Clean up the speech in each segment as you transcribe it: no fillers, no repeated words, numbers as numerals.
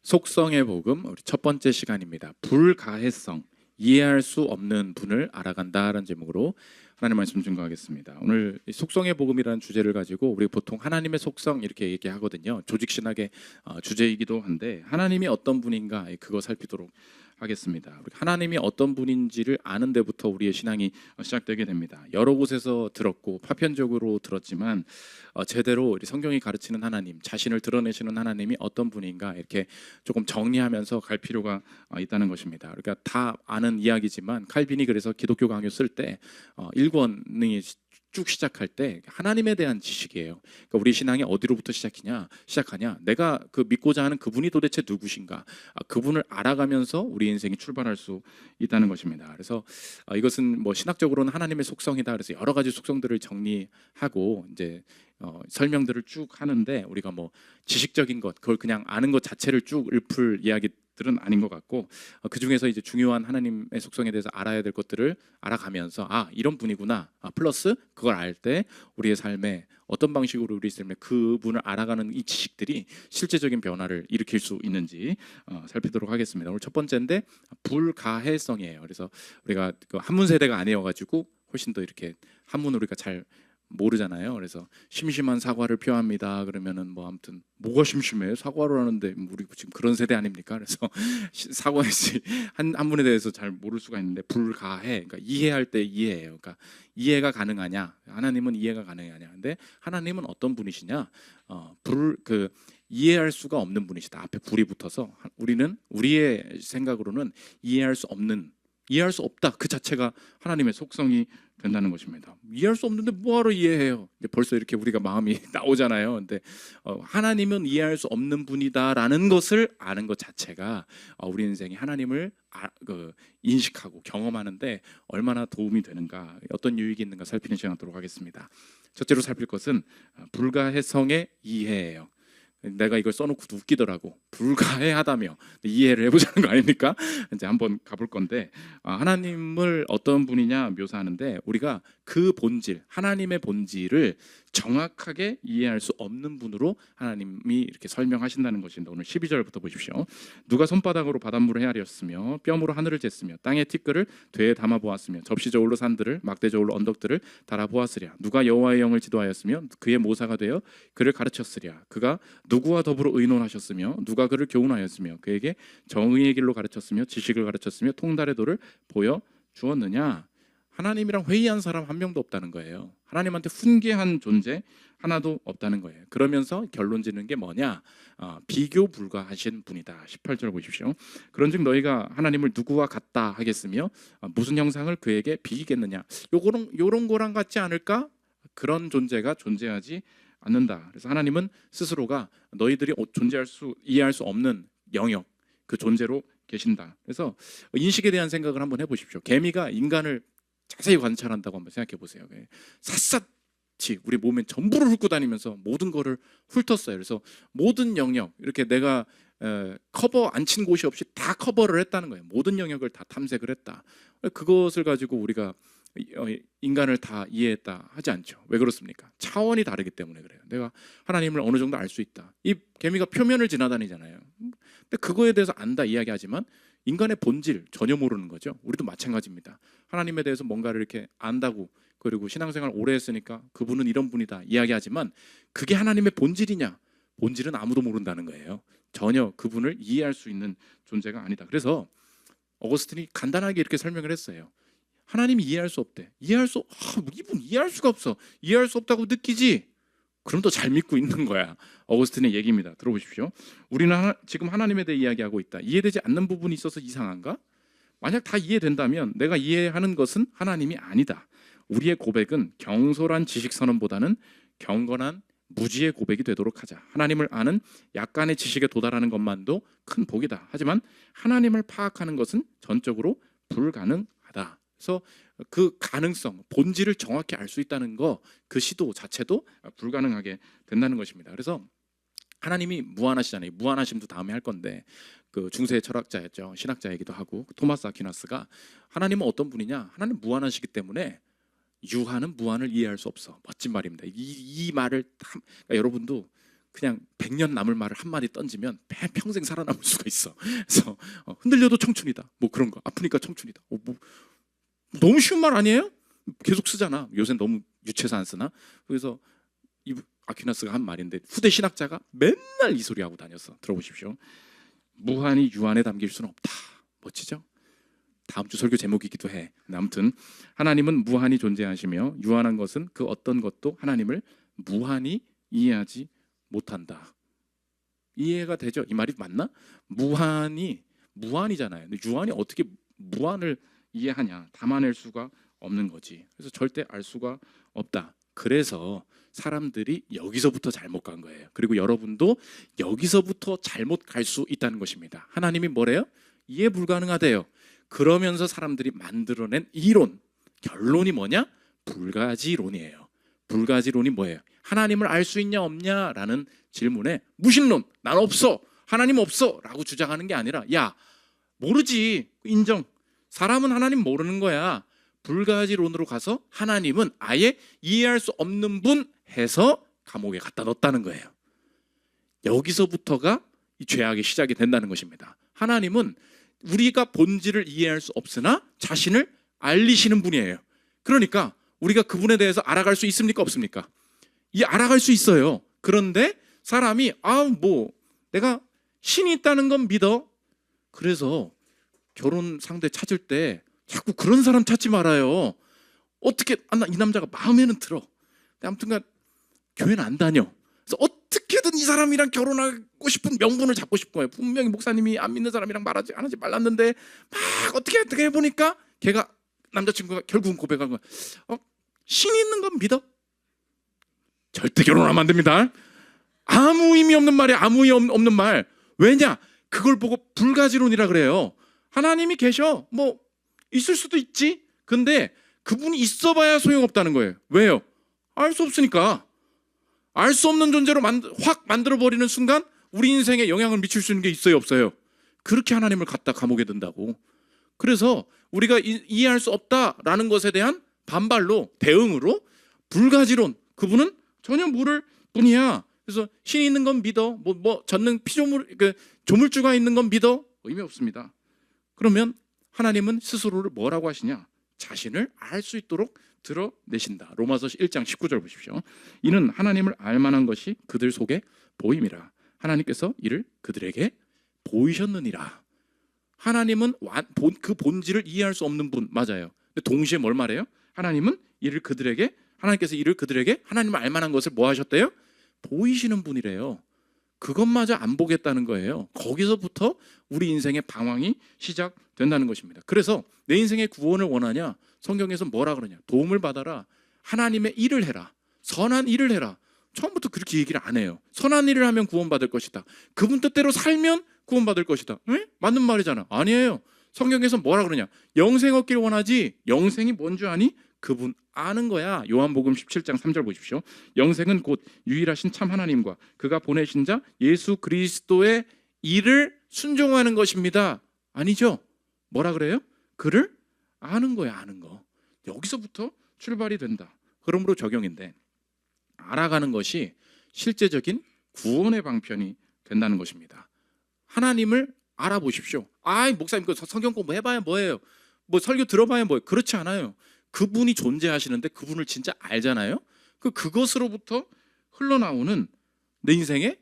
속성의 복음 우리 첫 번째 시간입니다. 불가해성, 이해할 수 없는 분을 알아간다라는 제목으로 하나님 말씀 증거하겠습니다. 오늘 속성의 복음이라는 주제를 가지고 우리 보통 하나님의 속성 이렇게 얘기하거든요. 조직 신학의 주제이기도 한데 하나님이 어떤 분인가 그거 살피도록 하겠습니다. 하나님이 어떤 분인지를 아는 데부터 우리의 신앙이 시작되게 됩니다. 여러 곳에서 들었고 파편적으로 들었지만 제대로 성경이 가르치는 하나님, 자신을 드러내시는 하나님이 어떤 분인가 이렇게 조금 정리하면서 갈 필요가 있다는 것입니다. 그러니까 다 아는 이야기지만 칼빈이 그래서 기독교 강요 쓸 때 1권이 쭉 시작할 때 하나님에 대한 지식이에요. 그러니까 우리 신앙이 어디로부터 시작하냐? 내가 믿고자 하는 그분이 도대체 누구신가? 그분을 알아가면서 우리 인생이 출발할 수 있다는 것입니다. 그래서 이것은 뭐 신학적으로는 하나님의 속성이다. 그래서 여러 가지 속성들을 정리하고 이제 설명들을 쭉 하는데 우리가 뭐 지식적인 것, 그걸 그냥 아는 것 자체를 쭉 읊을 이야기들은 아닌 것 같고 그 중에서 이제 중요한 하나님의 속성에 대해서 알아야 될 것들을 알아가면서 이런 분이구나. 플러스 그걸 알 때 우리의 삶에 어떤 방식으로 우리 삶에 그분을 알아가는 이 지식들이 실제적인 변화를 일으킬 수 있는지 살피도록 하겠습니다. 오늘 첫 번째인데 불가해성이에요. 그래서 우리가 한문 세대가 아니어가지고 훨씬 더 이렇게 한문을 우리가 잘 모르잖아요. 그래서 심심한 사과를 표합니다. 그러면은 뭐 아무튼 뭐가 심심해요? 사과를 하는데 우리 지금 그런 세대 아닙니까? 그래서 사과의 한문에 대해서 잘 모를 수가 있는데 불가해. 그러니까 이해할 때 이해해요. 그러니까 이해가 가능하냐? 하나님은 이해가 가능하냐? 근데 하나님은 어떤 분이시냐? 이해할 수가 없는 분이시다. 앞에 불이 붙어서 우리는 우리의 생각으로는 이해할 수 없다. 그 자체가 하나님의 속성이 된다는 것입니다. 이해할 수 없는데 뭐하러 이해해요? 벌써 이렇게 우리가 마음이 나오잖아요. 근데 하나님은 이해할 수 없는 분이다라는 것을 아는 것 자체가 우리 인생이 하나님을 인식하고 경험하는데 얼마나 도움이 되는가, 어떤 유익이 있는가 살피는 시간 갖도록 하겠습니다. 첫째로 살필 것은 불가해성의 이해예요. 내가 이걸 써놓고 웃기더라고. 불가해하다며 이해를 해보자는 거 아닙니까? 이제 한번 가볼 건데 하나님을 어떤 분이냐 묘사하는데 우리가 그 본질, 하나님의 본질을 정확하게 이해할 수 없는 분으로 하나님이 이렇게 설명하신다는 것인데 오늘 12절부터 보십시오. 누가 손바닥으로 바닷물을 헤아렸으며 뼘으로 하늘을 쟀으며 땅의 티끌을 되에 담아 보았으며 접시 저울로 산들을 막대 저울로 언덕들을 달아 보았으랴. 누가 여호와의 영을 지도하였으며 그의 모사가 되어 그를 가르쳤으랴. 그가 누구와 더불어 의논하셨으며 누가 그를 교훈하였으며 그에게 정의의 길로 가르쳤으며 지식을 가르쳤으며 통달의 도를 보여 주었느냐. 하나님이랑 회의한 사람 한 명도 없다는 거예요. 하나님한테 훈계한 존재 하나도 없다는 거예요. 그러면서 결론 짓는 게 뭐냐? 비교 불가하신 분이다. 18절 보십시오. 그런즉 너희가 하나님을 누구와 같다 하겠으며 무슨 형상을 그에게 비기겠느냐? 요런 거랑 같지 않을까? 그런 존재가 존재하지 않는다. 그래서 하나님은 스스로가 너희들이 이해할 수 없는 영역, 그 존재로 계신다. 그래서 인식에 대한 생각을 한번 해보십시오. 개미가 인간을 자세히 관찰한다고 한번 생각해 보세요. 샅샅이 우리 몸에 전부를 훑고 다니면서 모든 거를 훑었어요. 그래서 모든 영역, 이렇게 내가 커버 안 친 곳이 없이 다 커버를 했다는 거예요. 모든 영역을 다 탐색을 했다. 그것을 가지고 우리가 인간을 다 이해했다 하지 않죠. 왜 그렇습니까? 차원이 다르기 때문에 그래요. 내가 하나님을 어느 정도 알 수 있다. 이 개미가 표면을 지나다니잖아요. 근데 그거에 대해서 안다 이야기하지만 인간의 본질 전혀 모르는 거죠. 우리도 마찬가지입니다. 하나님에 대해서 뭔가를 이렇게 안다고 그리고 신앙생활 오래 했으니까 그분은 이런 분이다 이야기하지만 그게 하나님의 본질이냐? 본질은 아무도 모른다는 거예요. 전혀 그분을 이해할 수 있는 존재가 아니다. 그래서 어거스틴이 간단하게 이렇게 설명을 했어요. 하나님이 이해할 수 없대. 이분 이해할 수가 없어. 이해할 수 없다고 느끼지? 그럼 더 잘 믿고 있는 거야. 어거스틴의 얘기입니다. 들어보십시오. 우리는 지금 하나님에 대해 이야기하고 있다. 이해되지 않는 부분이 있어서 이상한가? 만약 다 이해된다면 내가 이해하는 것은 하나님이 아니다. 우리의 고백은 경솔한 지식 선언보다는 경건한 무지의 고백이 되도록 하자. 하나님을 아는 약간의 지식에 도달하는 것만도 큰 복이다. 하지만 하나님을 파악하는 것은 전적으로 불가능하다. 그래서 그 가능성, 본질을 정확히 알 수 있다는 거, 그 시도 자체도 불가능하게 된다는 것입니다. 그래서 하나님이 무한하시잖아요. 무한하심도 다음에 할 건데 그 중세 철학자였죠. 신학자이기도 하고 토마스 아퀴나스가 하나님은 어떤 분이냐? 하나님 무한하시기 때문에 유한은 무한을 이해할 수 없어. 멋진 말입니다. 이 말을 그러니까 여러분도 그냥 100년 남을 말을 한마디 던지면 평생 살아남을 수가 있어. 그래서 흔들려도 청춘이다. 뭐 그런 거. 아프니까 청춘이다. 뭐 너무 쉬운 말 아니에요? 계속 쓰잖아. 요새 너무 유치해서 안 쓰나? 그래서 이 아퀴나스가 한 말인데 후대 신학자가 맨날 이 소리 하고 다녔어. 들어보십시오. 무한히 유한에 담길 수는 없다. 멋지죠? 다음 주 설교 제목이기도 해. 아무튼 하나님은 무한히 존재하시며 유한한 것은 그 어떤 것도 하나님을 무한히 이해하지 못한다. 이해가 되죠? 이 말이 맞나? 무한이잖아요. 근데 유한이 어떻게 무한을 이해하냐? 담아낼 수가 없는 거지. 그래서 절대 알 수가 없다. 그래서 사람들이 여기서부터 잘못 간 거예요. 그리고 여러분도 여기서부터 잘못 갈 수 있다는 것입니다. 하나님이 뭐래요? 이해 불가능하대요. 그러면서 사람들이 만들어낸 이론, 결론이 뭐냐? 불가지론이에요. 불가지론이 뭐예요? 하나님을 알 수 있냐 없냐라는 질문에 무신론, 난 없어, 하나님 없어 라고 주장하는 게 아니라 야, 모르지, 인정. 사람은 하나님 모르는 거야. 불가지론으로 가서 하나님은 아예 이해할 수 없는 분 해서 감옥에 갖다 넣었다는 거예요. 여기서부터가 이 죄악의 시작이 된다는 것입니다. 하나님은 우리가 본질을 이해할 수 없으나 자신을 알리시는 분이에요. 그러니까 우리가 그분에 대해서 알아갈 수 있습니까? 없습니까? 알아갈 수 있어요. 그런데 사람이 내가 신이 있다는 건 믿어. 그래서 결혼 상대 찾을 때 자꾸 그런 사람 찾지 말아요. 어떻게 이 남자가 마음에는 들어. 근데 아무튼간 교회는 안 다녀. 그래서 어떻게든 이 사람이랑 결혼하고 싶은 명분을 잡고 싶은 거예요. 분명히 목사님이 안 믿는 사람이랑 말하지 말랐는데 막 어떻게 해보니까 걔가 남자친구가 결국은 고백한 거야. 신이 있는 건 믿어? 절대 결혼하면 안 됩니다. 아무 의미 없는 말이야. 아무 의미 없는 말. 왜냐? 그걸 보고 불가지론이라 그래요. 하나님이 계셔. 있을 수도 있지. 근데 그분이 있어봐야 소용없다는 거예요. 왜요? 알 수 없으니까. 알 수 없는 존재로 확 만들어버리는 순간 우리 인생에 영향을 미칠 수 있는 게 있어요, 없어요? 그렇게 하나님을 갖다 감옥에 든다고. 그래서 우리가 이해할 수 없다라는 것에 대한 반발로, 대응으로 불가지론, 그분은 전혀 모를 뿐이야. 그래서 신이 있는 건 믿어. 젓는 조물주가 있는 건 믿어. 의미 없습니다. 그러면 하나님은 스스로를 뭐라고 하시냐? 자신을 알 수 있도록 드러내신다. 로마서 1장 19절 보십시오. 이는 하나님을 알 만한 것이 그들 속에 보임이라. 하나님께서 이를 그들에게 보이셨느니라. 하나님은 그 본질을 이해할 수 없는 분, 맞아요. 근데 동시에 뭘 말해요? 하나님께서 이를 그들에게 하나님을 알 만한 것을 뭐 하셨대요? 보이시는 분이래요. 그것마저 안 보겠다는 거예요. 거기서부터 우리 인생의 방황이 시작된다는 것입니다. 그래서 내 인생의 구원을 원하냐? 성경에서 뭐라 그러냐? 도움을 받아라. 하나님의 일을 해라. 선한 일을 해라. 처음부터 그렇게 얘기를 안 해요. 선한 일을 하면 구원받을 것이다. 그분 뜻대로 살면 구원받을 것이다. 응? 맞는 말이잖아. 아니에요. 성경에서 뭐라 그러냐? 영생 얻기를 원하지. 영생이 뭔 줄 아니? 그분 아는 거야. 요한복음 17장 3절 보십시오. 영생은 곧 유일하신 참 하나님과 그가 보내신 자 예수 그리스도의 일을 순종하는 것입니다. 아니죠? 뭐라 그래요? 그를 아는 거야. 아는 거. 여기서부터 출발이 된다. 그러므로 적용인데 알아가는 것이 실제적인 구원의 방편이 된다는 것입니다. 하나님을 알아보십시오. 목사님 그 성경 공부해봐야 뭐예요? 설교 들어봐야 뭐예요? 그렇지 않아요. 그분이 존재하시는데 그분을 진짜 알잖아요. 그것으로부터 흘러나오는 내 인생의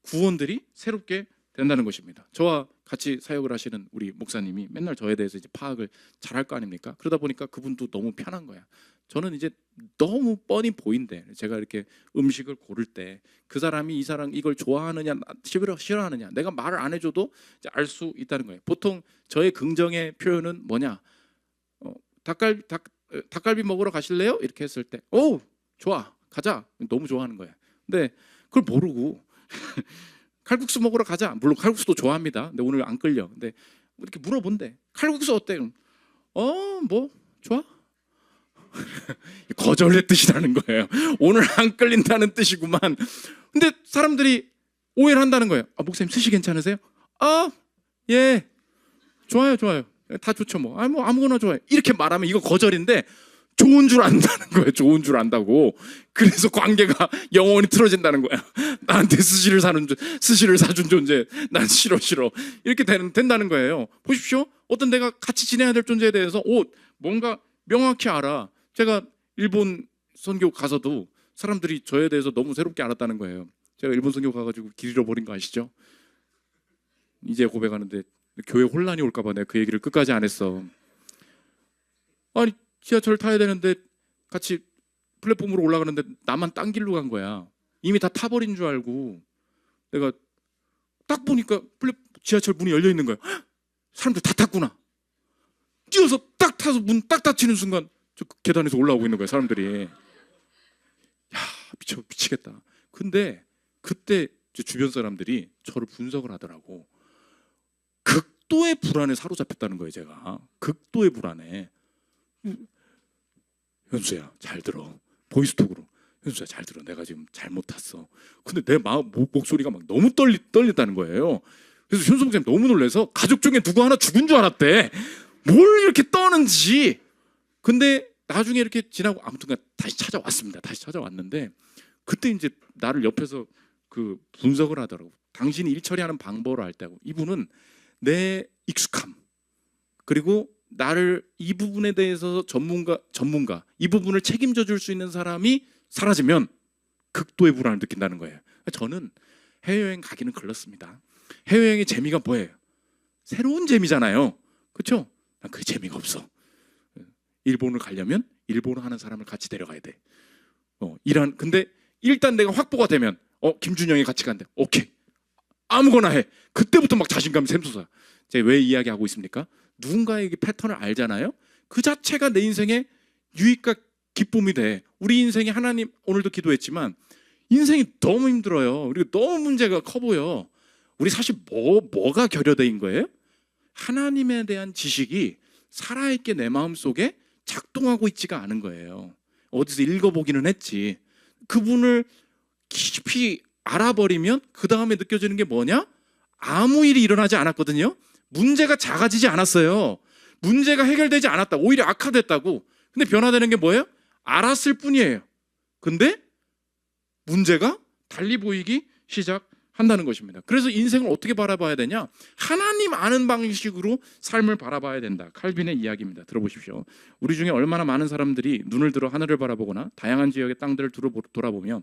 구원들이 새롭게 된다는 것입니다. 저와 같이 사역을 하시는 우리 목사님이 맨날 저에 대해서 이제 파악을 잘할 거 아닙니까? 그러다 보니까 그분도 너무 편한 거야. 저는 이제 너무 뻔히 보인대. 제가 이렇게 음식을 고를 때 그 사람이 이 사람 이걸 좋아하느냐 싫어하느냐 내가 말을 안 해줘도 알 수 있다는 거예요. 보통 저의 긍정의 표현은 뭐냐? 닭갈비 먹으러 가실래요? 이렇게 했을 때 좋아 가자. 너무 좋아하는 거야. 근데 그걸 모르고 칼국수 먹으러 가자. 물론 칼국수도 좋아합니다. 근데 오늘 안 끌려. 근데 이렇게 물어본대. 칼국수 어때? 좋아? 거절의 뜻이라는 거예요. 오늘 안 끌린다는 뜻이구만. 근데 사람들이 오해를 한다는 거예요. 목사님 스시 괜찮으세요? 예, 좋아요. 다 좋죠. 아무거나 좋아요. 이렇게 말하면 이거 거절인데 좋은 줄 안다는 거예요. 좋은 줄 안다고. 그래서 관계가 영원히 틀어진다는 거야. 나한테 스시를 사준 존재, 난 싫어. 이렇게 된다는 거예요. 보십시오. 어떤 내가 같이 지내야 될 존재에 대해서 뭔가 명확히 알아. 제가 일본 선교 가서도 사람들이 저에 대해서 너무 새롭게 알았다는 거예요. 제가 일본 선교 가가지고 길 잃어버린 거 아시죠? 이제 고백하는데 교회 혼란이 올까 봐 내가 그 얘기를 끝까지 안 했어. 아니 지하철 타야 되는데 같이 플랫폼으로 올라가는데 나만 딴 길로 간 거야. 이미 다 타버린 줄 알고 내가 딱 보니까 지하철 문이 열려 있는 거야. 헉! 사람들 다 탔구나. 뛰어서 딱 타서 문 딱 닫히는 순간 저 계단에서 올라오고 있는 거야 사람들이. 야 미치겠다. 근데 그때 주변 사람들이 저를 분석을 하더라고. 극도의 불안에 사로잡혔다는 거예요. 제가 극도의 불안에. 현수야 잘 들어. 보이스톡으로 현수야 잘 들어. 내가 지금 잘못 탔어. 근데 내 목소리가 막 너무 떨렸다는 거예요. 그래서 현수 목사님 너무 놀라서 가족 중에 누구 하나 죽은 줄 알았대. 뭘 이렇게 떠는지. 근데 나중에 이렇게 지나고 아무튼 다시 찾아왔습니다. 다시 찾아왔는데 그때 이제 나를 옆에서 그 분석을 하더라고. 당신이 일 처리하는 방법을 알 때고 이분은 내 익숙함 그리고 나를 이 부분에 대해서 전문가 이 부분을 책임져 줄 수 있는 사람이 사라지면 극도의 불안을 느낀다는 거예요. 저는 해외여행 가기는 글렀습니다. 해외여행의 재미가 뭐예요? 새로운 재미잖아요. 그렇죠? 난 그 재미가 없어. 일본을 가려면 일본어 하는 사람을 같이 데려가야 돼. 근데 일단 내가 확보가 되면 김준영이 같이 간대. 오케이. 아무거나 해. 그때부터 막 자신감이 샘솟아. 제가 왜 이야기하고 있습니까? 누군가의 패턴을 알잖아요. 그 자체가 내 인생의 유익과 기쁨이 돼. 우리 인생이 하나님 오늘도 기도했지만 인생이 너무 힘들어요. 그리고 너무 문제가 커 보여. 우리 사실 뭐가 결여된 거예요? 하나님에 대한 지식이 살아있게 내 마음속에 작동하고 있지가 않은 거예요. 어디서 읽어보기는 했지. 그분을 깊이 알아버리면 그 다음에 느껴지는 게 뭐냐? 아무 일이 일어나지 않았거든요. 문제가 작아지지 않았어요. 문제가 해결되지 않았다. 오히려 악화됐다고. 근데 변화되는 게 뭐예요? 알았을 뿐이에요. 근데 문제가 달리 보이기 시작한다는 것입니다. 그래서 인생을 어떻게 바라봐야 되냐? 하나님 아는 방식으로 삶을 바라봐야 된다. 칼빈의 이야기입니다. 들어보십시오. 우리 중에 얼마나 많은 사람들이 눈을 들어 하늘을 바라보거나 다양한 지역의 땅들을 돌아보며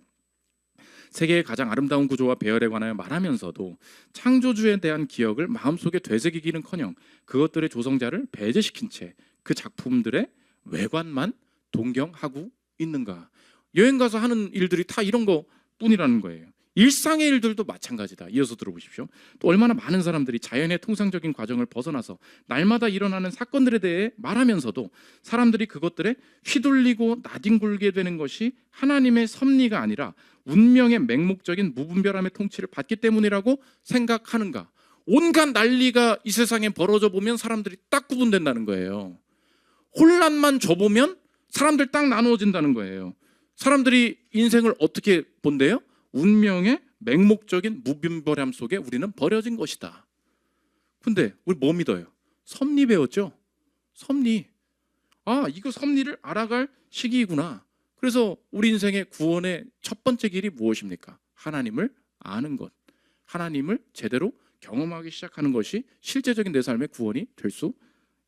세계의 가장 아름다운 구조와 배열에 관하여 말하면서도 창조주에 대한 기억을 마음속에 되새기기는커녕 그것들의 조성자를 배제시킨 채 그 작품들의 외관만 동경하고 있는가. 여행 가서 하는 일들이 다 이런 것뿐이라는 거예요. 일상의 일들도 마찬가지다. 이어서 들어보십시오. 또 얼마나 많은 사람들이 자연의 통상적인 과정을 벗어나서 날마다 일어나는 사건들에 대해 말하면서도 사람들이 그것들에 휘둘리고 나뒹굴게 되는 것이 하나님의 섭리가 아니라 운명의 맹목적인 무분별함의 통치를 받기 때문이라고 생각하는가. 온갖 난리가 이 세상에 벌어져 보면 사람들이 딱 구분된다는 거예요. 혼란만 줘보면 사람들 딱 나누어진다는 거예요. 사람들이 인생을 어떻게 본대요? 운명의 맹목적인 무분별함 속에 우리는 버려진 것이다. 근데 우리 뭐 믿어요? 섭리 배웠죠? 섭리. 이거 섭리를 알아갈 시기이구나. 그래서 우리 인생의 구원의 첫 번째 길이 무엇입니까? 하나님을 아는 것. 하나님을 제대로 경험하기 시작하는 것이 실제적인 내 삶의 구원이 될 수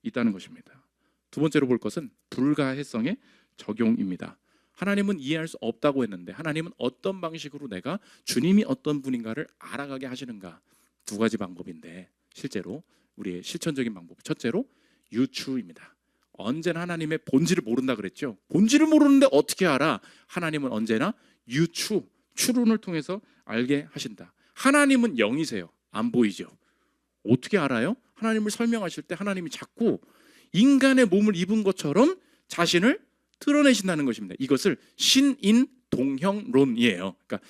있다는 것입니다. 두 번째로 볼 것은 불가해성의 적용입니다. 하나님은 이해할 수 없다고 했는데 하나님은 어떤 방식으로 내가 주님이 어떤 분인가를 알아가게 하시는가. 두 가지 방법인데 실제로 우리의 실천적인 방법. 첫째로 유추입니다. 언제나 하나님의 본질을 모른다 그랬죠. 본질을 모르는데 어떻게 알아? 하나님은 언제나 유추, 추론을 통해서 알게 하신다. 하나님은 영이세요. 안 보이죠. 어떻게 알아요? 하나님을 설명하실 때 하나님이 자꾸 인간의 몸을 입은 것처럼 자신을 드러내신다는 것입니다. 이것을 신인동형론이에요. 그러니까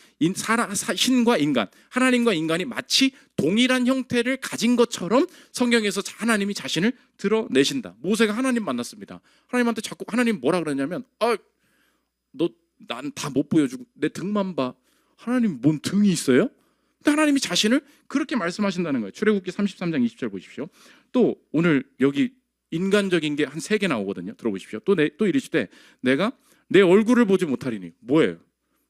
신과 인간, 하나님과 인간이 마치 동일한 형태를 가진 것처럼 성경에서 하나님이 자신을 드러내신다. 모세가 하나님 만났습니다. 하나님한테 자꾸 하나님 뭐라 그러냐면 너 난 다 못 보여주고 내 등만 봐. 하나님 뭔 등이 있어요? 근데 하나님이 자신을 그렇게 말씀하신다는 거예요. 출애굽기 33장 20절 보십시오. 또 오늘 여기 인간적인 게 한 3개 나오거든요. 들어보십시오. 또 이르시되 내가 내 얼굴을 보지 못하리니. 뭐예요?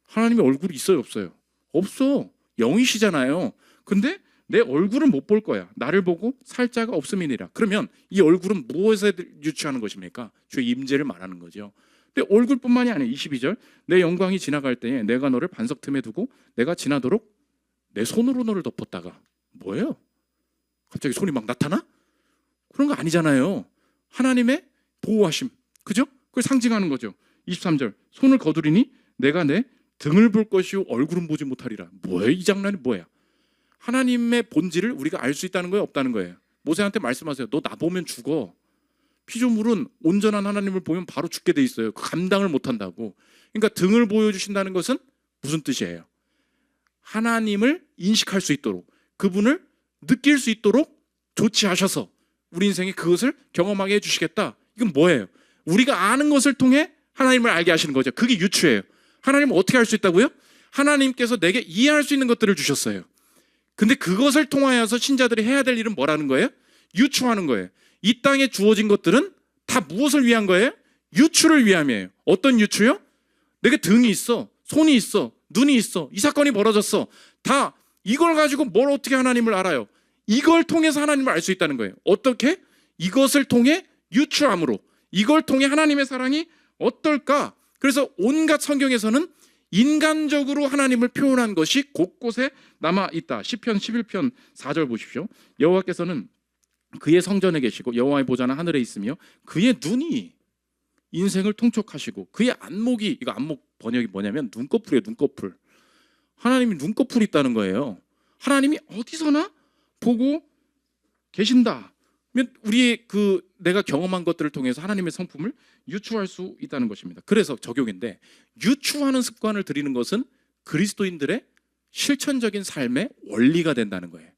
하나님의 얼굴이 있어요, 없어요? 없어. 영이시잖아요. 근데 내 얼굴은 못 볼 거야. 나를 보고 살 자가 없음이니라. 그러면 이 얼굴은 무엇에 유추하는 것입니까? 주의 임재를 말하는 거죠. 근데 얼굴뿐만이 아니에요. 22절 내 영광이 지나갈 때에 내가 너를 반석 틈에 두고 내가 지나도록 내 손으로 너를 덮었다가. 뭐예요? 갑자기 손이 막 나타나? 그런 거 아니잖아요. 하나님의 보호하심, 그죠? 그걸 상징하는 거죠. 23절 손을 거두리니 내가 내 등을 볼 것이요 얼굴은 보지 못하리라. 뭐예요? 이 장난이 뭐야? 하나님의 본질을 우리가 알 수 있다는 거예요, 없다는 거예요? 모세한테 말씀하세요. 너 나 보면 죽어. 피조물은 온전한 하나님을 보면 바로 죽게 돼 있어요. 감당을 못한다고. 그러니까 등을 보여주신다는 것은 무슨 뜻이에요? 하나님을 인식할 수 있도록, 그분을 느낄 수 있도록 조치하셔서 우리 인생에 그것을 경험하게 해주시겠다. 이건 뭐예요? 우리가 아는 것을 통해 하나님을 알게 하시는 거죠. 그게 유추예요. 하나님은 어떻게 할 수 있다고요? 하나님께서 내게 이해할 수 있는 것들을 주셨어요. 근데 그것을 통하여서 신자들이 해야 될 일은 뭐라는 거예요? 유추하는 거예요. 이 땅에 주어진 것들은 다 무엇을 위한 거예요? 유추를 위함이에요. 어떤 유추요? 내게 등이 있어, 손이 있어, 눈이 있어, 이 사건이 벌어졌어. 다 이걸 가지고 뭘 어떻게 하나님을 알아요? 이걸 통해서 하나님을 알 수 있다는 거예요. 어떻게? 이것을 통해 유추함으로. 이걸 통해 하나님의 사랑이 어떨까? 그래서 온갖 성경에서는 인간적으로 하나님을 표현한 것이 곳곳에 남아있다. 시편 11편 4절 보십시오. 여호와께서는 그의 성전에 계시고 여호와의 보좌는 하늘에 있으며 그의 눈이 인생을 통촉하시고 그의 안목이, 이거 안목 번역이 뭐냐면 눈꺼풀이에요. 눈꺼풀. 하나님이 눈꺼풀이 있다는 거예요. 하나님이 어디서나 보고 계신다. 우리의 내가 경험한 것들을 통해서 하나님의 성품을 유추할 수 있다는 것입니다. 그래서 적용인데, 유추하는 습관을 들이는 것은 그리스도인들의 실천적인 삶의 원리가 된다는 거예요.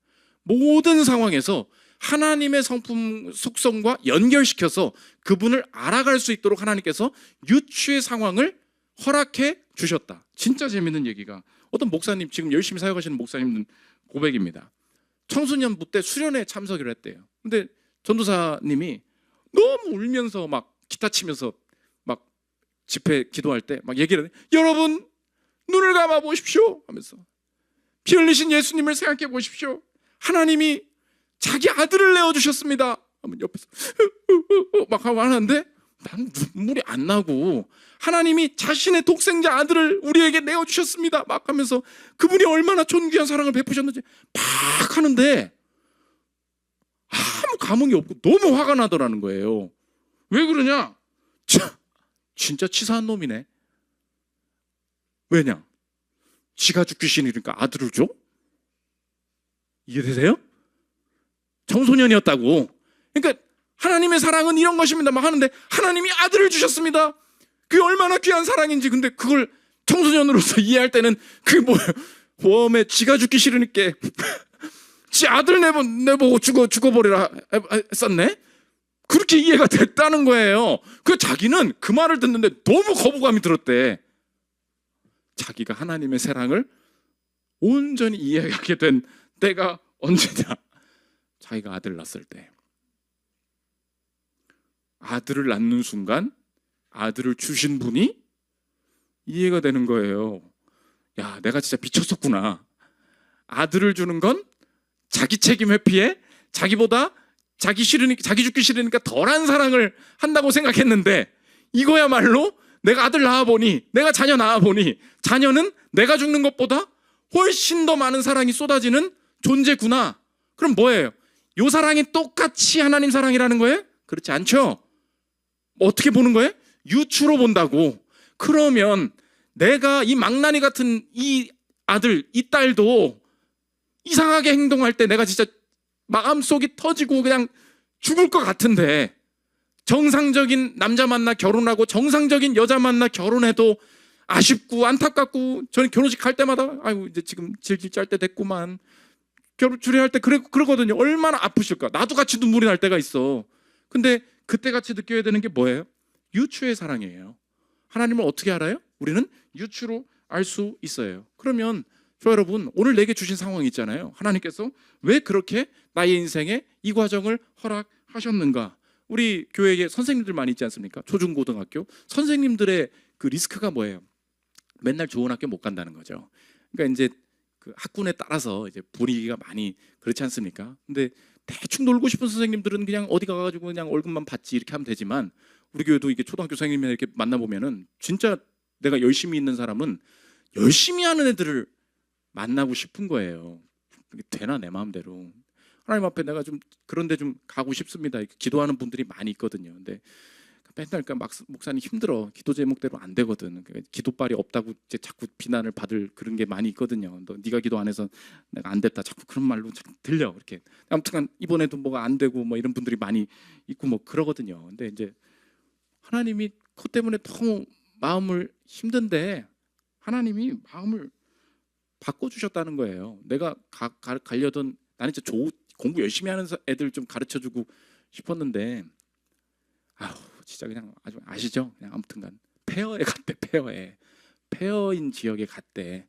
모든 상황에서 하나님의 성품 속성과 연결시켜서 그분을 알아갈 수 있도록 하나님께서 유추의 상황을 허락해 주셨다. 진짜 재밌는 얘기가, 어떤 목사님, 지금 열심히 사역하시는 목사님 고백입니다. 청소년부 때 수련회 참석을 했대요. 근데 전도사님이 너무 울면서 막 기타 치면서 막 집회 기도할 때 막 얘기를 해. 여러분 눈을 감아 보십시오 하면서 피 흘리신 예수님을 생각해 보십시오. 하나님이 자기 아들을 내어주셨습니다. 옆에서 막 하고 하는데 난 눈물이 안 나고, 하나님이 자신의 독생자 아들을 우리에게 내어주셨습니다 막 하면서 그분이 얼마나 존귀한 사랑을 베푸셨는지 막 하는데 아무 감흥이 없고 너무 화가 나더라는 거예요. 왜 그러냐? 진짜 치사한 놈이네. 왜냐? 지가 죽기 싫으니까 아들을 줘? 이해되세요? 청소년이었다고. 그러니까 하나님의 사랑은 이런 것입니다 막 하는데 하나님이 아들을 주셨습니다. 그게 얼마나 귀한 사랑인지. 근데 그걸 청소년으로서 이해할 때는 그게 뭐예요? 웜에 지가 죽기 싫으니까 지 아들 내보고 죽어버리라 했었네? 그렇게 이해가 됐다는 거예요. 그 자기는 그 말을 듣는데 너무 거부감이 들었대. 자기가 하나님의 사랑을 온전히 이해하게 된 때가 언제냐? 자기가 아들을 낳았을 때. 아들을 낳는 순간 아들을 주신 분이 이해가 되는 거예요. 야, 내가 진짜 미쳤었구나. 아들을 주는 건 자기 책임 회피에 자기보다 자기 죽기 싫으니까 덜한 사랑을 한다고 생각했는데, 이거야말로 내가 아들 낳아보니, 내가 자녀 낳아보니 자녀는 내가 죽는 것보다 훨씬 더 많은 사랑이 쏟아지는 존재구나. 그럼 뭐예요? 이 사랑이 똑같이 하나님 사랑이라는 거예요? 그렇지 않죠? 어떻게 보는 거예요? 유추로 본다고. 그러면 내가 이 망나니 같은 이 아들, 이 딸도 이상하게 행동할 때 내가 진짜 마음속이 터지고 그냥 죽을 것 같은데, 정상적인 남자 만나 결혼하고 정상적인 여자 만나 결혼해도 아쉽고 안타깝고, 저는 결혼식 갈 때마다 아이고 이제 지금 질질 짤 때 됐구만, 결혼 주례할 때 그러거든요. 얼마나 아프실까. 나도 같이 눈물이 날 때가 있어. 근데 그때 같이 느껴야 되는 게 뭐예요? 유추의 사랑이에요. 하나님을 어떻게 알아요? 우리는 유추로 알 수 있어요. 그러면 저 여러분, 오늘 내게 주신 상황이 있잖아요. 하나님께서 왜 그렇게 나의 인생에 이 과정을 허락하셨는가? 우리 교회에 선생님들 많이 있지 않습니까? 초중고등학교 선생님들의 그 리스크가 뭐예요? 맨날 좋은 학교 못 간다는 거죠. 그러니까 이제 그 학군에 따라서 이제 분위기가 많이 그렇지 않습니까? 근데 대충 놀고 싶은 선생님들은 그냥 어디 가가지고 그냥 월급만 받지 이렇게 하면 되지만, 우리 교회도 이게 초등학교 선생님이나 이렇게 만나보면은 진짜 내가 열심히 있는 사람은 열심히 하는 애들을 만나고 싶은 거예요. 그게 되나 내 마음대로. 하나님 앞에 내가 좀 그런데 좀 가고 싶습니다. 기도하는 분들이 많이 있거든요. 근데 맨날 그러니까 목사님 힘들어. 기도 제목대로 안 되거든. 기도빨이 없다고 이제 자꾸 비난을 받을 그런 게 많이 있거든요. 네가 기도 안 해서 내가 안 됐다. 자꾸 그런 말로 들려. 이렇게. 아무튼 이번에도 뭐가 안 되고 뭐 이런 분들이 많이 있고 뭐 그러거든요. 근데 이제 하나님이 그것 때문에 너무 마음을 힘든데 하나님이 마음을 바꿔주셨다는 거예요. 내가 가려던, 나는 진짜 공부 열심히 하는 애들 좀 가르쳐주고 싶었는데, 아우 진짜 그냥 아주 아시죠? 그냥 아무튼간 폐허에 갔대. 폐허인 지역에 갔대.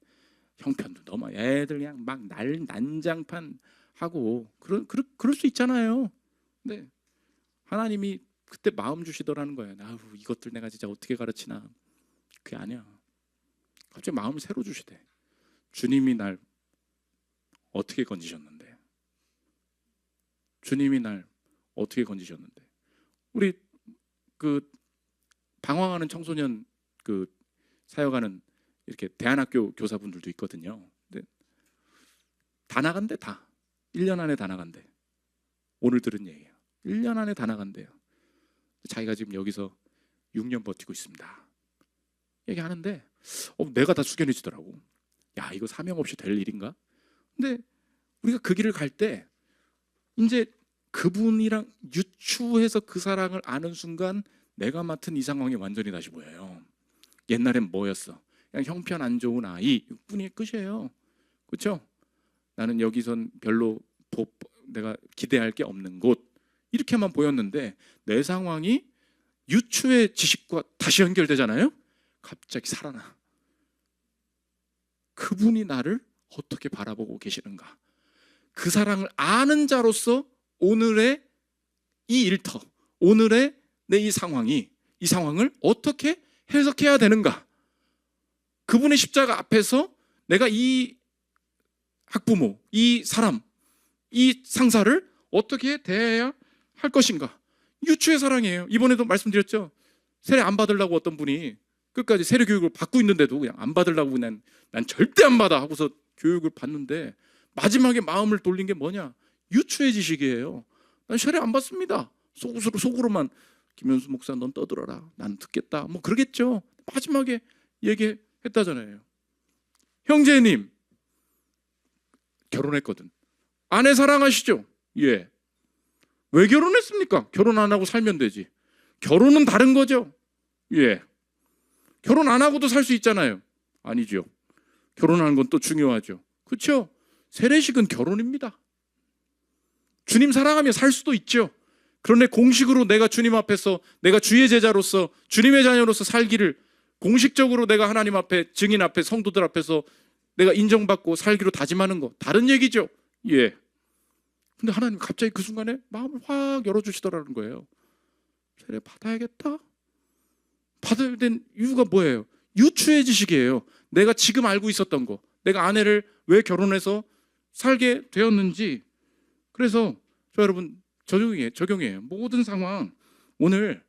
형편도 너무 애들 그냥 막 난장판 하고 그럴 수 있잖아요. 근데 하나님이 그때 마음 주시더라는 거예요. 아우 이것들 내가 진짜 어떻게 가르치나. 그게 아니야. 갑자기 마음을 새로 주시대. 주님이 날 어떻게 건지셨는데? 주님이 날 어떻게 건지셨는데? 우리 그 방황하는 청소년 그 사역하는 이렇게 대안학교 교사분들도 있거든요. 근데 다 나간대 다. 1년 안에 다 나간대. 오늘 들은 얘기예요. 1년 안에 다 나간대요. 자기가 지금 여기서 6년 버티고 있습니다. 얘기하는데 내가 다 숙연해지더라고. 야 이거 사명 없이 될 일인가? 근데 우리가 그 길을 갈 때 이제 그분이랑 유추해서 그 사랑을 아는 순간 내가 맡은 이 상황이 완전히 다시 보여요. 옛날엔 뭐였어? 그냥 형편 안 좋은 아이 6분이 끝이에요. 그렇죠? 나는 여기선 별로 내가 기대할 게 없는 곳 이렇게만 보였는데 내 상황이 유추의 지식과 다시 연결되잖아요. 갑자기 살아나. 그분이 나를 어떻게 바라보고 계시는가? 그 사랑을 아는 자로서 오늘의 이 일터, 오늘의 내 이 상황을 어떻게 해석해야 되는가? 그분의 십자가 앞에서 내가 이 학부모, 이 사람, 이 상사를 어떻게 대해야 할 것인가? 유추의 사랑이에요. 이번에도 말씀드렸죠. 세례 안 받으려고 어떤 분이 끝까지 세례 교육을 받고 있는데도 그냥 안 받으려고 난 절대 안 받아 하고서 교육을 받는데 마지막에 마음을 돌린 게 뭐냐? 유추의 지식이에요. 난 세례 안 받습니다. 속으로만 김현수 목사 넌 떠들어라. 난 듣겠다. 뭐 그러겠죠. 마지막에 얘기했다잖아요. 형제님 결혼했거든. 아내 사랑하시죠? 예. 왜 결혼했습니까? 결혼 안 하고 살면 되지. 결혼은 다른 거죠. 예. 결혼 안 하고도 살 수 있잖아요. 아니죠. 결혼하는 건 또 중요하죠. 그렇죠? 세례식은 결혼입니다. 주님 사랑하며 살 수도 있죠. 그런데 공식으로 내가 주님 앞에서 내가 주의 제자로서 주님의 자녀로서 살기를 공식적으로 내가 하나님 앞에 증인 앞에 성도들 앞에서 내가 인정받고 살기로 다짐하는 거 다른 얘기죠. 예. 근데 하나님 갑자기 그 순간에 마음을 확 열어주시더라는 거예요. 세례 받아야겠다. 받아야 된 이유가 뭐예요? 유추의 지식이에요. 내가 지금 알고 있었던 거, 내가 아내를 왜 결혼해서 살게 되었는지. 그래서 저 여러분 적용이에요. 모든 상황 오늘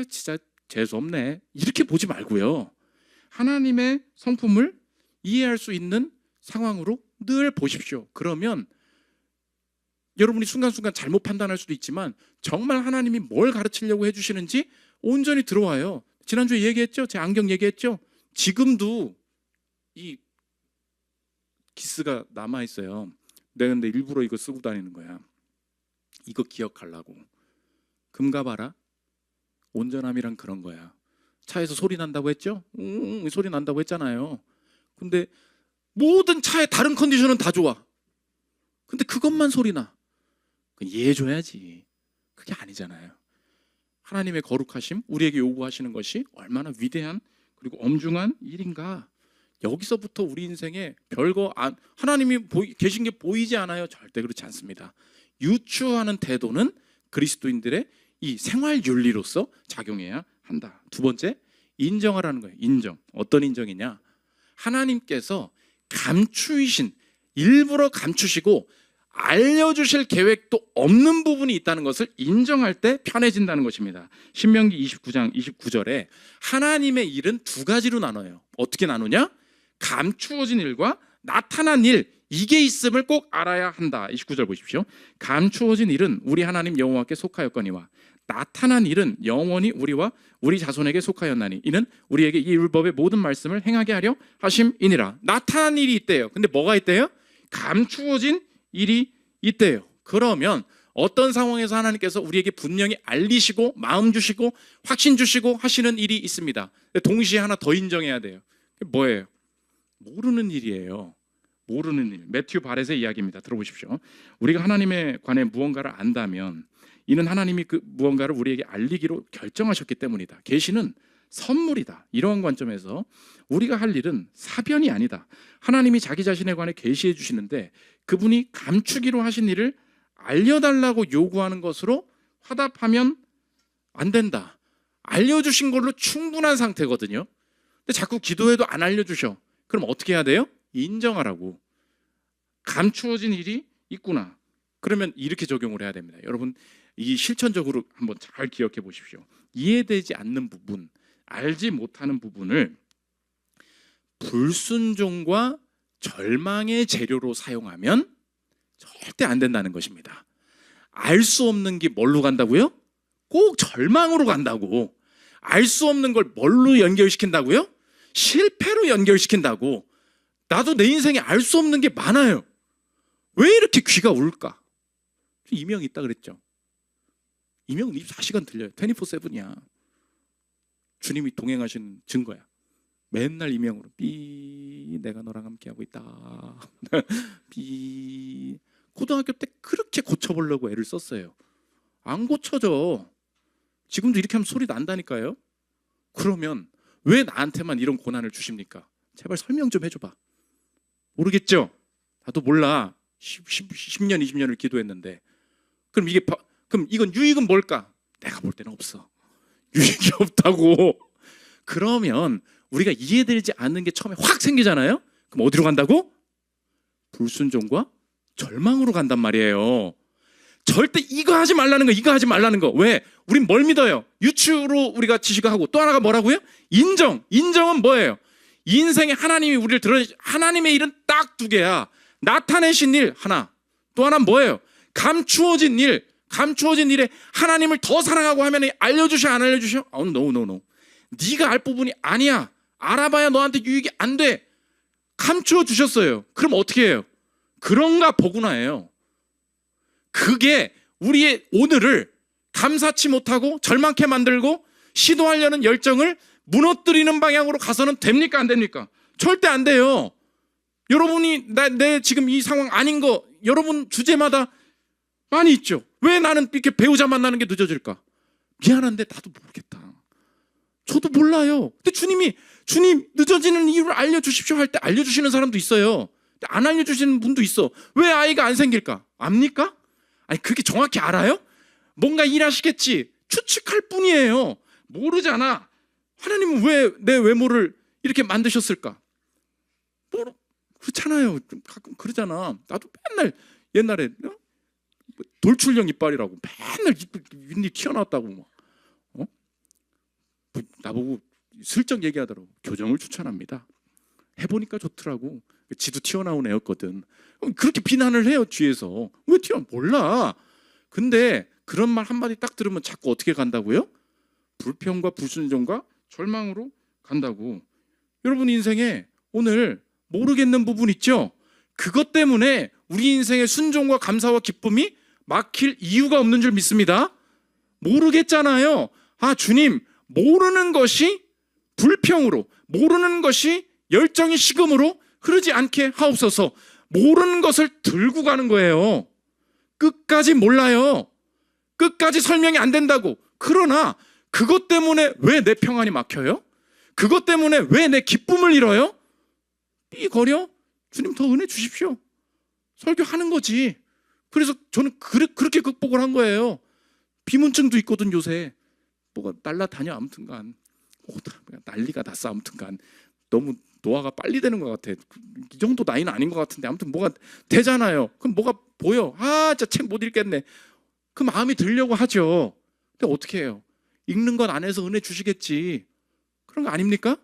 진짜 재수없네 이렇게 보지 말고요. 하나님의 성품을 이해할 수 있는 상황으로 늘 보십시오. 그러면 여러분이 순간순간 잘못 판단할 수도 있지만 정말 하나님이 뭘 가르치려고 해주시는지 온전히 들어와요. 지난주에 얘기했죠? 제 안경 얘기했죠? 지금도 이 기스가 남아있어요. 내가 근데 일부러 이거 쓰고 다니는 거야. 이거 기억하려고. 금가 봐라. 온전함이란 그런 거야. 차에서 소리 난다고 했죠? 소리 난다고 했잖아요. 근데 모든 차의 다른 컨디션은 다 좋아. 근데 그것만 소리 나. 이해해줘야지. 그게 아니잖아요. 하나님의 거룩하심, 우리에게 요구하시는 것이 얼마나 위대한 그리고 엄중한 일인가. 여기서부터 우리 인생에 별거 하나님이 계신 게 보이지 않아요? 절대 그렇지 않습니다. 유추하는 태도는 그리스도인들의 이 생활 윤리로서 작용해야 한다. 두 번째, 인정하라는 거예요. 인정. 어떤 인정이냐? 하나님께서 감추이신, 일부러 감추시고 알려주실 계획도 없는 부분이 있다는 것을 인정할 때 편해진다는 것입니다. 신명기 29장 29절에 하나님의 일은 두 가지로 나눠요. 어떻게 나누냐? 감추어진 일과 나타난 일, 이게 있음을 꼭 알아야 한다. 29절 보십시오. 감추어진 일은 우리 하나님 여호와께 속하였거니와 나타난 일은 영원히 우리와 우리 자손에게 속하였나니 이는 우리에게 이 율법의 모든 말씀을 행하게 하려 하심이니라. 나타난 일이 있대요. 근데 뭐가 있대요? 감추어진 일이 있대요. 그러면 어떤 상황에서 하나님께서 우리에게 분명히 알리시고 마음 주시고 확신 주시고 하시는 일이 있습니다. 동시에 하나 더 인정해야 돼요. 그게 뭐예요? 모르는 일이에요. 모르는 일. 매튜 바렛의 이야기입니다. 들어보십시오. 우리가 하나님에 관해 무언가를 안다면 이는 하나님이 그 무언가를 우리에게 알리기로 결정하셨기 때문이다. 계시는 선물이다. 이러한 관점에서 우리가 할 일은 사변이 아니다. 하나님이 자기 자신에 관해 계시해 주시는데 그분이 감추기로 하신 일을 알려달라고 요구하는 것으로 화답하면 안 된다. 알려주신 걸로 충분한 상태거든요. 근데 자꾸 기도해도 안 알려주셔. 그럼 어떻게 해야 돼요? 인정하라고. 감추어진 일이 있구나. 그러면 이렇게 적용을 해야 됩니다. 여러분, 이 실천적으로 한번 잘 기억해 보십시오. 이해되지 않는 부분, 알지 못하는 부분을 불순종과 절망의 재료로 사용하면 절대 안 된다는 것입니다. 알 수 없는 게 뭘로 간다고요? 꼭 절망으로 간다고. 알 수 없는 걸 뭘로 연결시킨다고요? 실패로 연결시킨다고. 나도 내 인생에 알 수 없는 게 많아요. 왜 이렇게 귀가 울까? 이명이 있다 그랬죠. 이명은 24시간 들려요. 24/7이야. 주님이 동행하시는 증거야. 맨날 이명으로 삐 내가 너랑 함께하고 있다. 삐. 고등학교 때 그렇게 고쳐보려고 애를 썼어요. 안 고쳐져. 지금도 이렇게 하면 소리 난다니까요. 그러면 왜 나한테만 이런 고난을 주십니까? 제발 설명 좀 해줘봐. 모르겠죠? 나도 몰라. 10년 20년을 기도했는데. 그럼 이건 유익은 뭘까? 내가 볼 때는 없어. 유익이 없다고. 그러면 우리가 이해되지 않는 게 처음에 확 생기잖아요. 그럼 어디로 간다고? 불순종과 절망으로 간단 말이에요. 절대 이거 하지 말라는 거, 이거 하지 말라는 거. 왜? 우린 뭘 믿어요? 유추로 우리가 지식을 하고 또 하나가 뭐라고요? 인정. 인정은 뭐예요? 인생에 하나님이 우리를 하나님의 일은 딱 두 개야. 나타내신 일 하나. 또 하나는 뭐예요? 감추어진 일. 감추어진 일에 하나님을 더 사랑하고 하면 알려주셔 안 알려주셔? No. 네가 알 부분이 아니야. 알아봐야 너한테 유익이 안 돼. 감추어 주셨어요. 그럼 어떻게 해요? 그런가 보구나예요. 그게 우리의 오늘을 감사치 못하고 절망케 만들고 시도하려는 열정을 무너뜨리는 방향으로 가서는 됩니까? 안 됩니까? 절대 안 돼요. 여러분이 내 지금 이 상황 아닌 거 여러분 주제마다 많이 있죠. 왜 나는 이렇게 배우자 만나는 게 늦어질까? 미안한데 나도 모르겠다. 저도 몰라요. 근데 주님 늦어지는 이유를 알려주십시오 할 때 알려주시는 사람도 있어요. 안 알려주시는 분도 있어. 왜 아이가 안 생길까? 압니까? 아니 그렇게 정확히 알아요? 뭔가 일하시겠지. 추측할 뿐이에요. 모르잖아. 하나님은 왜 내 외모를 이렇게 만드셨을까? 그렇잖아요. 가끔 그러잖아. 나도 맨날 옛날에 돌출형 이빨이라고 맨날 윗니 튀어나왔다고 막. 나보고 슬쩍 얘기하더라고. 교정을 추천합니다. 해보니까 좋더라고. 지도 튀어나온 애였거든. 그렇게 비난을 해요 뒤에서. 왜 몰라. 근데 그런 말 한마디 딱 들으면 자꾸 어떻게 간다고요? 불평과 불순종과 절망으로 간다고. 여러분 인생에 오늘 모르겠는 부분 있죠? 그것 때문에 우리 인생의 순종과 감사와 기쁨이 막힐 이유가 없는 줄 믿습니다. 모르겠잖아요. 아 주님 모르는 것이 불평으로, 모르는 것이 열정이 식음으로 흐르지 않게 하옵소서. 모르는 것을 들고 가는 거예요. 끝까지 몰라요. 끝까지 설명이 안 된다고. 그러나 그것 때문에 왜 내 평안이 막혀요? 그것 때문에 왜 내 기쁨을 잃어요? 삐거려? 주님 더 은혜 주십시오. 설교하는 거지. 그래서 저는 그렇게 극복을 한 거예요. 비문증도 있거든 요새. 뭐가 날라다녀 아무튼간. 난리가 났어 아무튼간. 너무 노화가 빨리 되는 것 같아. 이 정도 나이는 아닌 것 같은데 아무튼 뭐가 되잖아요. 그럼 뭐가 보여. 아 진짜 책 못 읽겠네. 그 마음이 들려고 하죠. 근데 어떻게 해요? 읽는 것 안에서 은혜 주시겠지. 그런 거 아닙니까?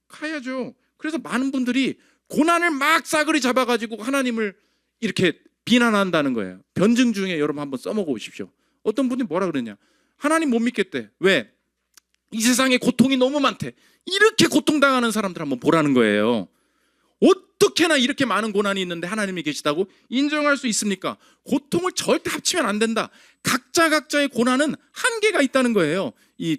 가야죠. 그래서 많은 분들이 고난을 막 싸그리 잡아가지고 하나님을 이렇게 비난한다는 거예요. 변증 중에 여러분 한번 써먹어 보십시오. 어떤 분이 뭐라 그러냐. 하나님 못 믿겠대. 왜? 이 세상에 고통이 너무 많대. 이렇게 고통당하는 사람들 한번 보라는 거예요. 어떻게나 이렇게 많은 고난이 있는데 하나님이 계시다고 인정할 수 있습니까? 고통을 절대 합치면 안 된다. 각자의 고난은 한계가 있다는 거예요. 이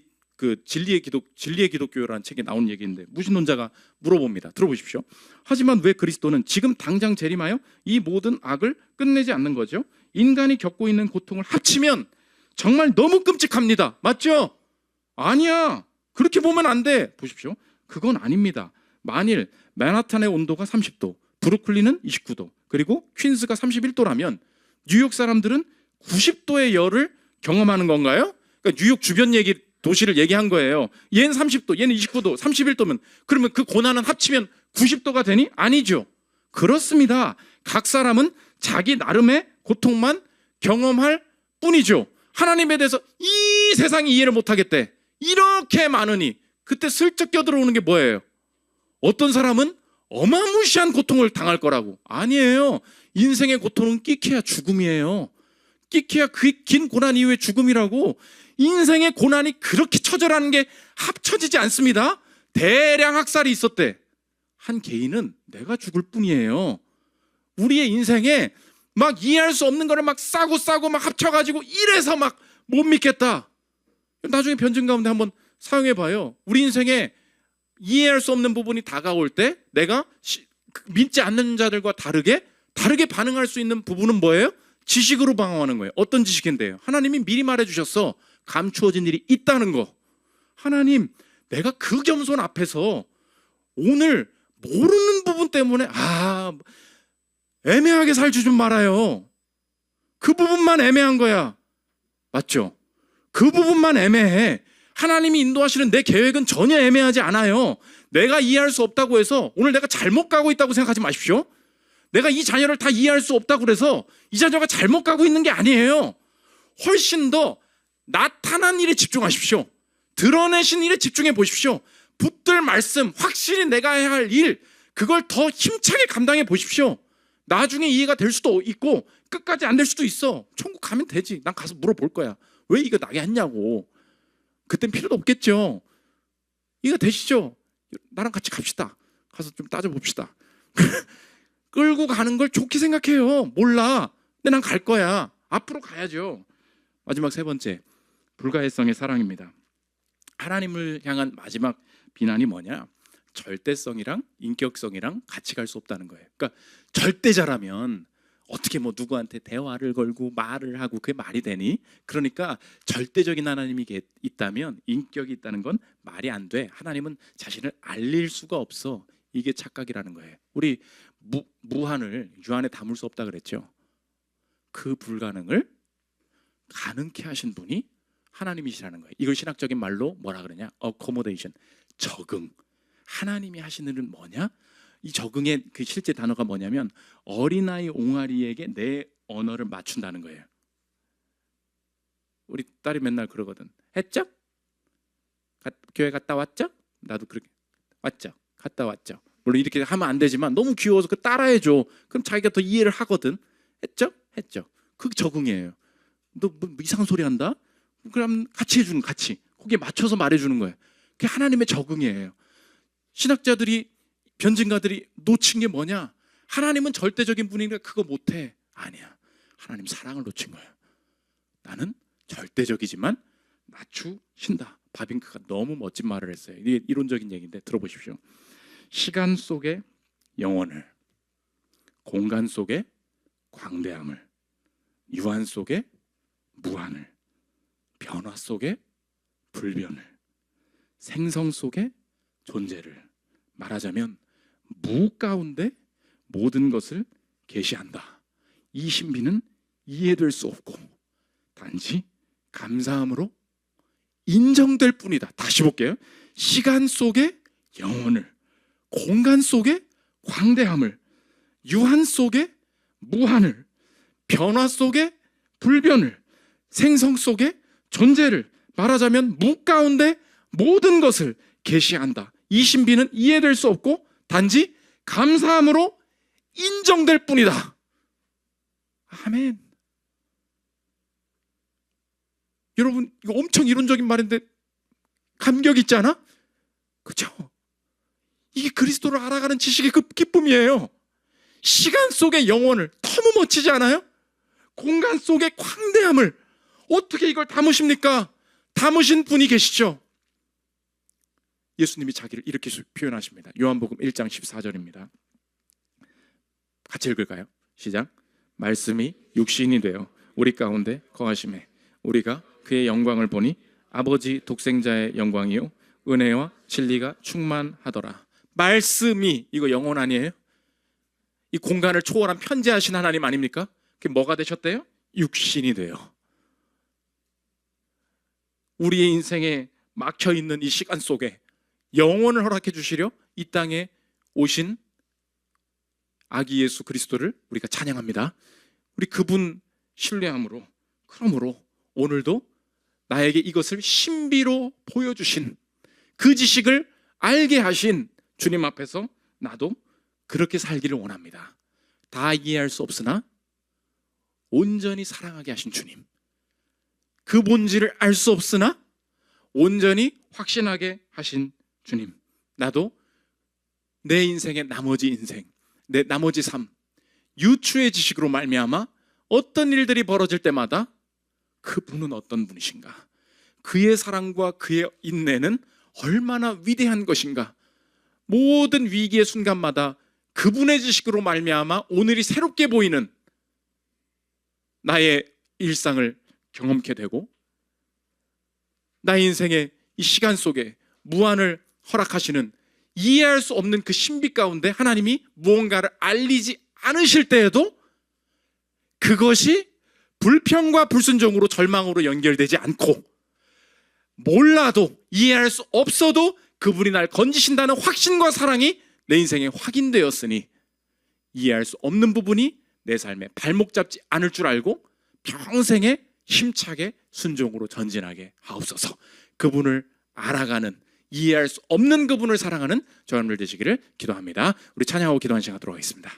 진리의 기독교라는 책에 나온 얘기인데 무신론자가 물어봅니다. 들어보십시오. 하지만 왜 그리스도는 지금 당장 재림하여 이 모든 악을 끝내지 않는 거죠? 인간이 겪고 있는 고통을 합치면 정말 너무 끔찍합니다. 맞죠? 아니야. 그렇게 보면 안 돼. 보십시오. 그건 아닙니다. 만일 맨하탄의 온도가 30도, 브루클린은 29도, 그리고 퀸스가 31도라면 뉴욕 사람들은 90도의 열을 경험하는 건가요? 그러니까 뉴욕 주변 도시를 얘기한 거예요. 얘는 30도, 얘는 29도, 31도면 그러면 그 고난은 합치면 90도가 되니? 아니죠. 그렇습니다. 각 사람은 자기 나름의 고통만 경험할 뿐이죠. 하나님에 대해서 이 세상이 이해를 못하겠대. 이렇게 많으니 그때 슬쩍 껴들어오는 게 뭐예요? 어떤 사람은 어마무시한 고통을 당할 거라고. 아니에요. 인생의 고통은 끼케야 죽음이에요. 끼케야 그 긴 고난 이후의 죽음이라고. 인생의 고난이 그렇게 처절한 게 합쳐지지 않습니다. 대량 학살이 있었대. 한 개인은 내가 죽을 뿐이에요. 우리의 인생에 막 이해할 수 없는 거를 막 싸고 막 합쳐가지고 이래서 막 못 믿겠다. 나중에 변증 가운데 한번 사용해봐요. 우리 인생에 이해할 수 없는 부분이 다가올 때 내가 믿지 않는 자들과 다르게 반응할 수 있는 부분은 뭐예요? 지식으로 방어하는 거예요. 어떤 지식인데요? 하나님이 미리 말해주셨어. 감추어진 일이 있다는 거. 하나님, 내가 그 겸손 앞에서 오늘 모르는 부분 때문에 애매하게 살지 좀 말아요. 그 부분만 애매한 거야. 맞죠? 그 부분만 애매해. 하나님이 인도하시는 내 계획은 전혀 애매하지 않아요. 내가 이해할 수 없다고 해서 오늘 내가 잘못 가고 있다고 생각하지 마십시오. 내가 이 자녀를 다 이해할 수 없다고 그래서 이 자녀가 잘못 가고 있는 게 아니에요. 훨씬 더 나타난 일에 집중하십시오. 드러내신 일에 집중해 보십시오. 붙들 말씀, 확실히 내가 해야 할 일, 그걸 더 힘차게 감당해 보십시오. 나중에 이해가 될 수도 있고 끝까지 안 될 수도 있어. 천국 가면 되지. 난 가서 물어볼 거야. 왜 이거 나게 했냐고. 그땐 필요도 없겠죠. 이해가 되시죠? 나랑 같이 갑시다. 가서 좀 따져봅시다. 끌고 가는 걸 좋게 생각해요. 몰라. 근데 난 갈 거야. 앞으로 가야죠. 마지막 세 번째, 불가해성의 사랑입니다. 하나님을 향한 마지막 비난이 뭐냐? 절대성이랑 인격성이랑 같이 갈 수 없다는 거예요. 그러니까 절대자라면 어떻게 뭐 누구한테 대화를 걸고 말을 하고 그게 말이 되니? 그러니까 절대적인 하나님이 있다면 인격이 있다는 건 말이 안 돼. 하나님은 자신을 알릴 수가 없어. 이게 착각이라는 거예요. 우리 무한을 유한에 담을 수 없다 그랬죠. 그 불가능을 가능케 하신 분이 하나님이시라는 거예요. 이걸 신학적인 말로 뭐라 그러냐? accommodation, 적응. 하나님이 하시는 일은 뭐냐? 이 적응의 그 실제 단어가 뭐냐면 어린아이 옹알이에게 내 언어를 맞춘다는 거예요. 우리 딸이 맨날 그러거든. 했죠? 교회 갔다 왔죠? 나도 그렇게 왔죠? 갔다 왔죠? 물론 이렇게 하면 안 되지만 너무 귀여워서 그 따라해줘. 그럼 자기가 더 이해를 하거든. 했죠? 했죠. 그게 적응이에요. 너 뭐 이상한 소리 한다? 그럼 같이 해주는 같이. 거기에 맞춰서 말해주는 거예요. 그게 하나님의 적응이에요. 신학자들이 변증가들이 놓친 게 뭐냐? 하나님은 절대적인 분이니까 그거 못해. 아니야. 하나님 사랑을 놓친 거야. 나는 절대적이지만 맞추신다. 바빙크가 너무 멋진 말을 했어요. 이게 이론적인 얘기인데 들어보십시오. 시간 속의 영혼을, 공간 속의 광대함을, 유한 속의 무한을, 변화 속의 불변을, 생성 속의 존재를, 말하자면 무 가운데 모든 것을 계시한다. 이 신비는 이해될 수 없고 단지 감사함으로 인정될 뿐이다. 다시 볼게요. 시간 속의 영혼을, 공간 속의 광대함을, 유한 속의 무한을, 변화 속의 불변을, 생성 속의 존재를, 말하자면 무 가운데 모든 것을 계시한다. 이 신비는 이해될 수 없고 단지 감사함으로 인정될 뿐이다. 아멘. 여러분, 이거 엄청 이론적인 말인데 감격 있지 않아? 그렇죠? 이게 그리스도를 알아가는 지식의 그 기쁨이에요. 시간 속의 영혼을, 너무 멋지지 않아요? 공간 속의 광대함을 어떻게 이걸 담으십니까? 담으신 분이 계시죠. 예수님이 자기를 이렇게 표현하십니다. 요한복음 1장 14절입니다. 같이 읽을까요? 시작. 말씀이 육신이 되어 우리 가운데 거하심에 우리가 그의 영광을 보니 아버지 독생자의 영광이요 은혜와 진리가 충만하더라. 말씀이, 이거 영혼 아니에요? 이 공간을 초월한 편재하신 하나님 아닙니까? 그게 뭐가 되셨대요? 육신이 돼요. 우리의 인생에 막혀있는 이 시간 속에 영혼을 허락해 주시려 이 땅에 오신 아기 예수 그리스도를 우리가 찬양합니다. 우리 그분 신뢰함으로, 그러므로 오늘도 나에게 이것을 신비로 보여주신, 그 지식을 알게 하신 주님 앞에서 나도 그렇게 살기를 원합니다. 다 이해할 수 없으나 온전히 사랑하게 하신 주님, 그 본질을 알 수 없으나 온전히 확신하게 하신 주님, 나도 내 인생의 나머지 인생, 내 나머지 삶, 유추의 지식으로 말미암아 어떤 일들이 벌어질 때마다 그분은 어떤 분이신가, 그의 사랑과 그의 인내는 얼마나 위대한 것인가, 모든 위기의 순간마다 그분의 지식으로 말미암아 오늘이 새롭게 보이는 나의 일상을 경험케 되고, 나의 인생의 이 시간 속에 무한을 허락하시는, 이해할 수 없는 그 신비 가운데 하나님이 무언가를 알리지 않으실 때에도 그것이 불평과 불순종으로 절망으로 연결되지 않고, 몰라도 이해할 수 없어도 그분이 날 건지신다는 확신과 사랑이 내 인생에 확인되었으니 이해할 수 없는 부분이 내 삶에 발목 잡지 않을 줄 알고 평생에 힘차게 순종으로 전진하게 하옵소서. 그분을 알아가는, 이해할 수 없는 그분을 사랑하는 저여러분들 되시기를 기도합니다. 우리 찬양하고 기도하는 시간 갖도록 하겠습니다.